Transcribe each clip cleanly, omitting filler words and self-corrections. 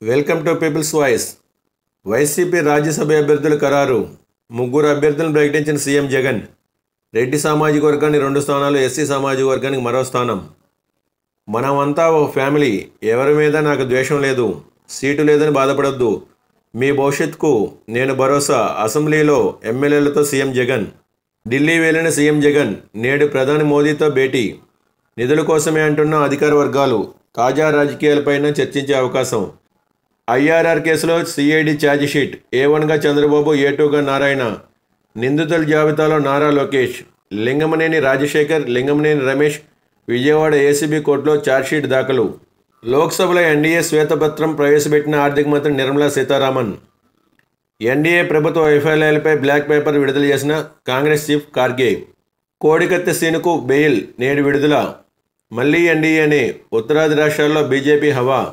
Welcome to people's voice. YCP Rajya Sabha అభ్యర్థుల ఖరారు. ముగ్గురు అభ్యర్థులను ప్రకటించిన సీఎం జగన్. రెడ్డి సామాజిక వర్గానికి 2 స్థానాలు, ఎస్సీ సామాజిక వర్గానికి మరో స్థానం. మనమంతా ఓ ఫ్యామిలీ. ఎవరి మీద నాకు ద్వేషం లేదు. సీటు లేదని బాధపడొద్దు. మీ భవిష్యత్తుకు నేను భరోసా. అసెంబ్లీలో ఎమ్మెల్యేలతో సీఎం జగన్. ఢిల్లీ వెళ్లిన సీఎం జగన్ నేడు ప్రధాని మోదీతో భేటీ. నిధుల కోసమే అంటున్న అధికార వర్గాలు. తాజా రాజకీయాలపైన చర్చించే అవకాశం. ఐఆర్ఆర్ కేసులో సిఐడి ఛార్జిషీట్. A1గా చంద్రబాబు, A2గా నారాయణ. నిందితుల జాబితాలో నారా లోకేష్, లింగమనేని రాజశేఖర్, లింగమనేని రమేష్. విజయవాడ ఏసీబీ కోర్టులో ఛార్జ్షీట్ దాఖలు. లోక్సభలో ఎన్డీఏ శ్వేతపత్రం ప్రవేశపెట్టిన ఆర్థిక మంత్రి నిర్మలా సీతారామన్. ఎన్డీఏ ప్రభుత్వ వైఫల్యాలపై బ్లాక్ పేపర్ విడుదల చేసిన కాంగ్రెస్ చీఫ్ ఖార్గే. కోడికత్తి సీనుకు బెయిల్ నేడు విడుదల. మళ్లీ ఎన్డీఏనే. ఉత్తరాది రాష్ట్రాల్లో బీజేపీ హవా.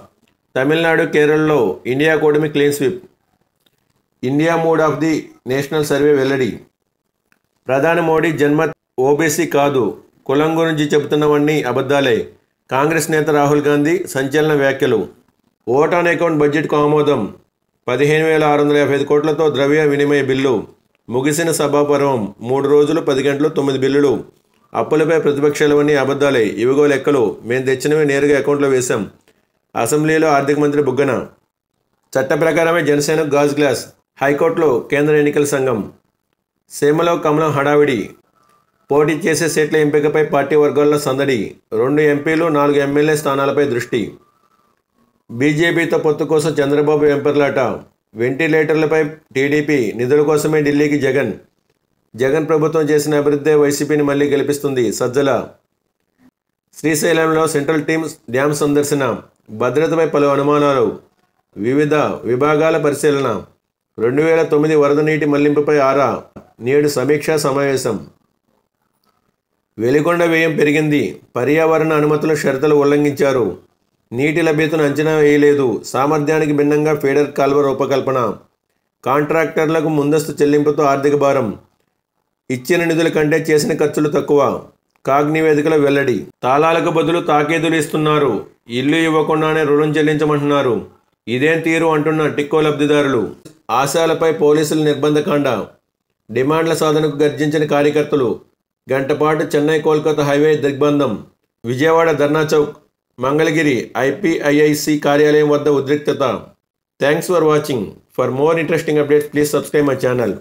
తమిళనాడు, కేరళలో ఇండియా కూటమి clean sweep. India mood of the national survey వెల్లడి. ప్రధాని మోడీ జన్మ ఓబీసీ కాదు, కులం గురించి చెబుతున్నవన్నీ అబద్ధాలే. కాంగ్రెస్ నేత రాహుల్ గాంధీ సంచలన వ్యాఖ్యలు. ఓట్ ఆన్ అకౌంట్ బడ్జెట్కు ఆమోదం. 15,655 కోట్లతో ద్రవ్య వినిమయ బిల్లు. ముగిసిన సభాపర్వం. 3 రోజులు 10 గంటలు 9 బిల్లులు. అప్పులపై ప్రతిపక్షాలవన్నీ అబద్ధాలే. ఇవిగో లెక్కలు. మేము తెచ్చినవి నేరుగా అకౌంట్లో వేశాం. అసెంబ్లీలో ఆర్థిక మంత్రి బుగ్గన. చట్ట ప్రకారమే జనసేనకు గాజ్ గ్లాస్. హైకోర్టులో కేంద్ర ఎన్నికల సంఘం. సీమలో కమలం హడావిడి. పోటీ చేసే సీట్ల ఎంపికపై పార్టీ వర్గాల్లో సందడి. 2 ఎంపీలు, 4 ఎమ్మెల్యే స్థానాలపై దృష్టి. బీజేపీతో పొత్తు కోసం చంద్రబాబు వెంపర్లాట. వెంటిలేటర్లపై టీడీపీ. నిధుల కోసమే ఢిల్లీకి జగన్. జగన్ ప్రభుత్వం చేసిన అభివృద్ధే వైసీపీని మళ్లీ గెలిపిస్తుంది. సజ్జల. శ్రీశైలంలో సెంట్రల్ టీమ్ డ్యామ్ సందర్శన. భద్రతపై పలు అనుమానాలు. వివిధ విభాగాల పరిశీలన. 2009 వరద నీటి మళ్లింపుపై ఆరా. నేడు సమీక్షా సమావేశం. వెలిగొండ వ్యయం పెరిగింది. పర్యావరణ అనుమతుల షరతులు ఉల్లంఘించారు. నీటి లభ్యతను అంచనా వేయలేదు. సామర్థ్యానికి భిన్నంగా ఫీడర్ కాల్వ రూపకల్పన. కాంట్రాక్టర్లకు ముందస్తు చెల్లింపుతో ఆర్థిక భారం. ఇచ్చిన నిధుల కంటే చేసిన ఖర్చులు తక్కువ. కాగ్ నివేదికలో వెల్లడి. తాళాలకు బదులు తాకీదులు ఇస్తున్నారు. ఇల్లు ఇవ్వకుండానే రుణం చెల్లించమంటున్నారు. ఇదేం తీరు అంటున్న టిక్కో లబ్ధిదారులు. ఆశాలపై పోలీసుల నిర్బంధకాండ. డిమాండ్ల సాధనకు గర్జించిన కార్యకర్తలు. గంటపాటు చెన్నై కోల్కతా హైవే దిగ్బంధం. విజయవాడ ధర్నా చౌక్. మంగళగిరి ఐపీఐఐసి కార్యాలయం వద్ద ఉద్రిక్తత. Thanks for watching. For more interesting updates please subscribe my channel.